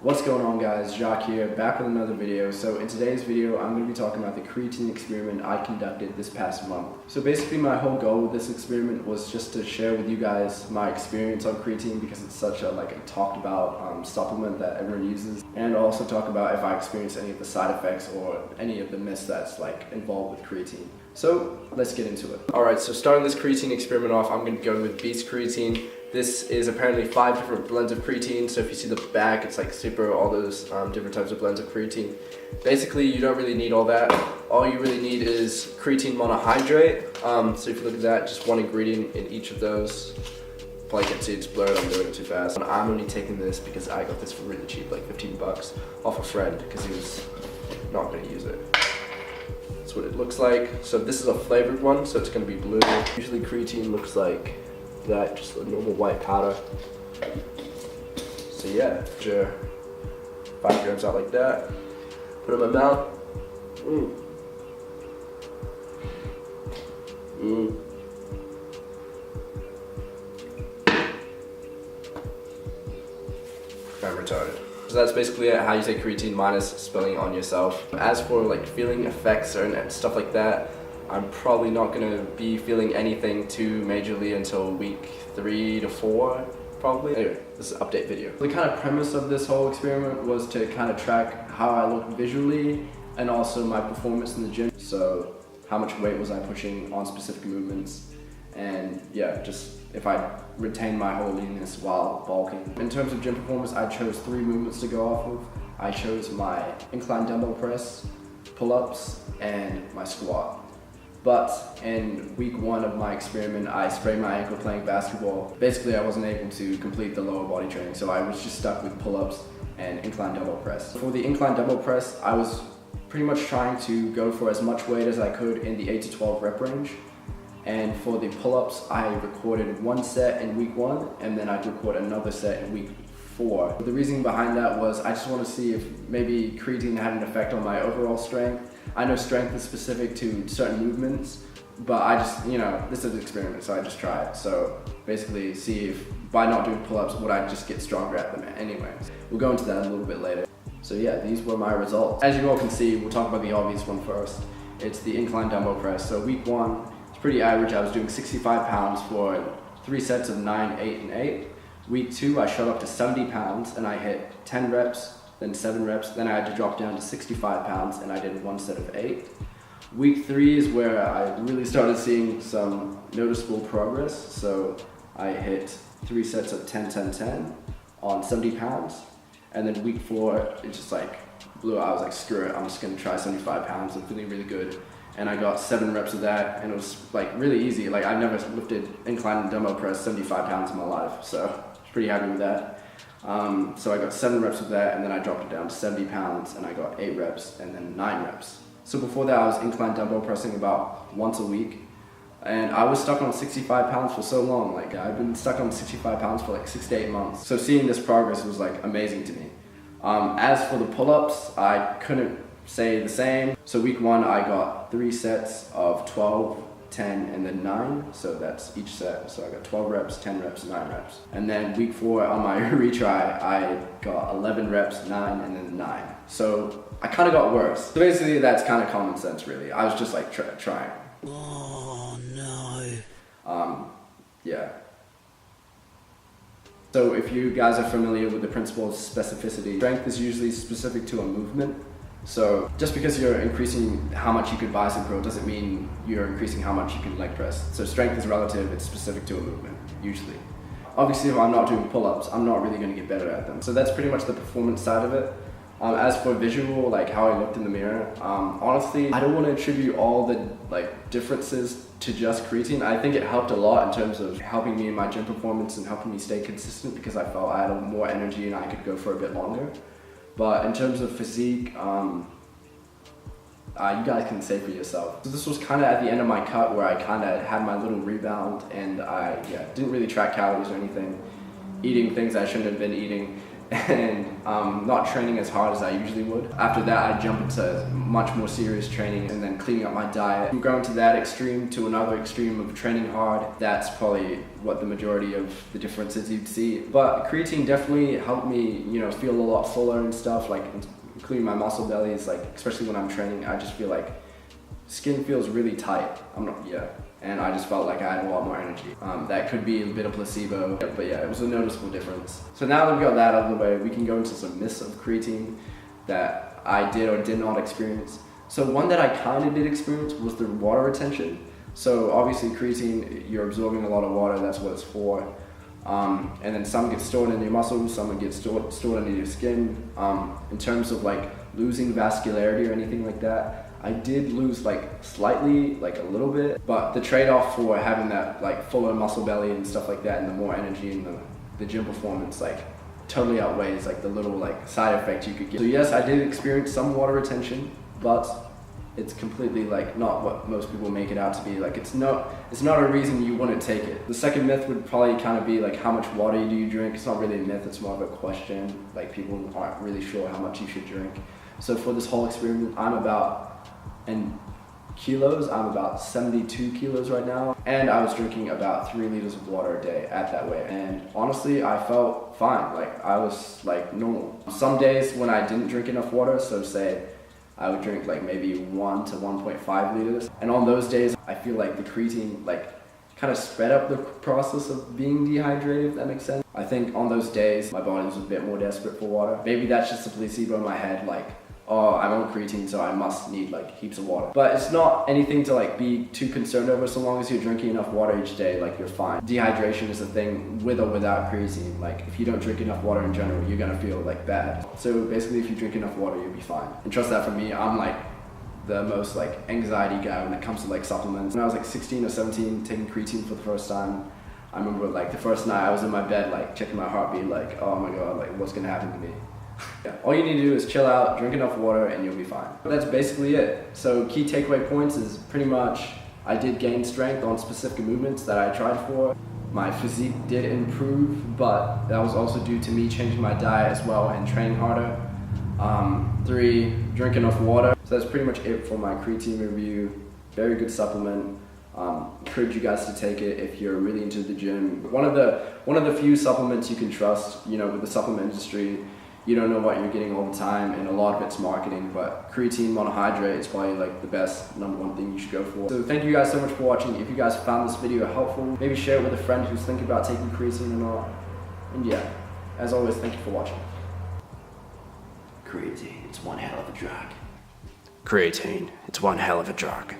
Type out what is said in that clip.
What's going on, guys? Jacques here, back with another video. So in today's video, I'm going to be talking about the creatine experiment I conducted this past month. So basically my whole goal with this experiment was just to share with you guys my experience on creatine because it's such a talked about supplement that everyone uses, and also talk about if I experienced any of the side effects or any of the myths that's involved with creatine. So let's get into it. Alright, so starting this creatine experiment off, I'm going to go with Beast Creatine. This is apparently 5 different blends of creatine, so if you see the back, it's like super, all those different types of blends of creatine. Basically, you don't really need all that. All you really need is creatine monohydrate. So if you look at that, just one ingredient in each of those. Probably can't see it's blurred, I'm doing it too fast. I'm only taking this because I got this for really cheap, like 15 bucks, off a friend, because he was not going to use it. That's what it looks like. So this is a flavored one, so it's going to be blue. Usually creatine looks like that, just a normal white powder. So yeah, sure. 5 grams out like that. Put it in my mouth. I'm retarded. So that's basically how you take creatine minus spilling it on yourself. As for feeling effects and stuff like that, I'm probably not going to be feeling anything too majorly until week 3 to 4, probably. Anyway, this is an update video. The kind of premise of this whole experiment was to kind of track how I look visually and also my performance in the gym. So how much weight was I pushing on specific movements, and yeah, just if I retain my whole leanness while bulking. In terms of gym performance, I chose 3 movements to go off of. I chose my incline dumbbell press, pull-ups, and my squat. But in week 1 of my experiment, I sprained my ankle playing basketball. Basically, I wasn't able to complete the lower body training, so I was just stuck with pull-ups and incline dumbbell press. For the incline dumbbell press, I was pretty much trying to go for as much weight as I could in the 8 to 12 rep range. And for the pull-ups, I recorded 1 set in week 1, and then I'd record another set in week 4. The reason behind that was I just want to see if maybe creatine had an effect on my overall strength. I know strength is specific to certain movements, but I just, this is an experiment, so I just try it. So basically see if by not doing pull-ups, would I just get stronger at them anyway. We'll go into that a little bit later. So yeah, these were my results. As you all can see, we'll talk about the obvious one first. It's the incline dumbbell press. So week 1, it's pretty average. I was doing 65 pounds for 3 sets of 9, 8, and 8. Week 2, I shot up to 70 pounds and I hit 10 reps, then 7 reps, then I had to drop down to 65 pounds and I did 1 set of 8. Week 3 is where I really started seeing some noticeable progress. So I hit 3 sets of 10, 10, 10 on 70 pounds. And then week 4, it just blew out. I was like, screw it, I'm just gonna try 75 pounds. I'm feeling really good. And I got 7 reps of that, and it was really easy. I've never lifted incline dumbbell press 75 pounds in my life, so I was pretty happy with that. So I got 7 reps of that, and then I dropped it down to 70 pounds, and I got 8 reps, and then 9 reps. So before that, I was incline dumbbell pressing about once a week, and I was stuck on 65 pounds for so long. I've been stuck on 65 pounds for 6 to 8 months. So seeing this progress was amazing to me. As for the pull-ups, I couldn't say the same. So week 1, I got 3 sets of 12, 10, and then 9. So that's each set. So I got 12 reps, 10 reps, 9 reps. And then week 4 on my retry, I got 11 reps, 9, and then 9. So I kind of got worse. So basically that's kind of common sense, really. I was just trying. Oh no. Yeah. So if you guys are familiar with the principle of specificity, strength is usually specific to a movement. So just because you're increasing how much you could bicep curl doesn't mean you're increasing how much you can leg press. So strength is relative, it's specific to a movement, usually. Obviously, if I'm not doing pull-ups, I'm not really going to get better at them. So that's pretty much the performance side of it. As for visual, how I looked in the mirror, honestly, I don't want to attribute all the differences to just creatine. I think it helped a lot in terms of helping me in my gym performance and helping me stay consistent because I felt I had more energy and I could go for a bit longer. But in terms of physique, you guys can say for yourself. So this was kind of at the end of my cut where I kind of had my little rebound, and I didn't really track calories or anything, eating things I shouldn't have been eating. and not training as hard as I usually would. After that, I jump into much more serious training and then cleaning up my diet. From going to that extreme to another extreme of training hard, that's probably what the majority of the difference is you'd see. But creatine definitely helped me, you know, feel a lot fuller and stuff, like including my muscle bellies, like especially when I'm training, I just feel like skin feels really tight. And I just felt like I had a lot more energy. That could be a bit of placebo, but yeah, it was a noticeable difference. So now that we've got that out of the way, we can go into some myths of creatine that I did or did not experience. So one that I kind of did experience was the water retention. So obviously creatine, you're absorbing a lot of water, that's what it's for. And then some get stored in your muscles, some get stored under your skin. In terms of like losing vascularity or anything like that, I did lose like slightly, like a little bit, but the trade-off for having that like fuller muscle belly and stuff like that and the more energy and the gym performance like totally outweighs like the little like side effect you could get. So yes, I did experience some water retention, but it's completely like not what most people make it out to be. Like it's not a reason you wouldn't take it. The second myth would probably kind of be like how much water do you drink. It's not really a myth, it's more of a question. Like people aren't really sure how much you should drink. So for this whole experiment, I'm about 72 kilos right now, and I was drinking about 3 liters of water a day at that weight, and honestly I felt fine. Like I was like normal. Some days when I didn't drink enough water, so say I would drink like maybe 1 to 1.5 liters, and on those days I feel like the creatine like kind of sped up the process of being dehydrated, if that makes sense. I think on those days my body was a bit more desperate for water. Maybe that's just a placebo in my head, like, oh, I'm on creatine, so I must need like heaps of water. But it's not anything to like be too concerned over, so long as you're drinking enough water each day, like you're fine. Dehydration is a thing with or without creatine. Like if you don't drink enough water in general, you're gonna feel like bad. So basically if you drink enough water, you'll be fine. And trust that for me, I'm like the most like anxiety guy when it comes to like supplements. When I was like 16 or 17 taking creatine for the first time, I remember like the first night I was in my bed like checking my heartbeat, like, oh my god, like what's gonna happen to me? Yeah. All you need to do is chill out, drink enough water, and you'll be fine. But that's basically it. So key takeaway points is pretty much I did gain strength on specific movements that I tried for. My physique did improve, but that was also due to me changing my diet as well and training harder. 3, drink enough water. So that's pretty much it for my creatine review. Very good supplement. Encourage you guys to take it if you're really into the gym. One of the few supplements you can trust, you know, with the supplement industry. You don't know what you're getting all the time, and a lot of it's marketing, but creatine monohydrate is probably like the best #1 thing you should go for. So thank you guys so much for watching. If you guys found this video helpful, maybe share it with a friend who's thinking about taking creatine or not. And yeah, as always, thank you for watching. Creatine, it's one hell of a drug. Creatine, it's one hell of a drug.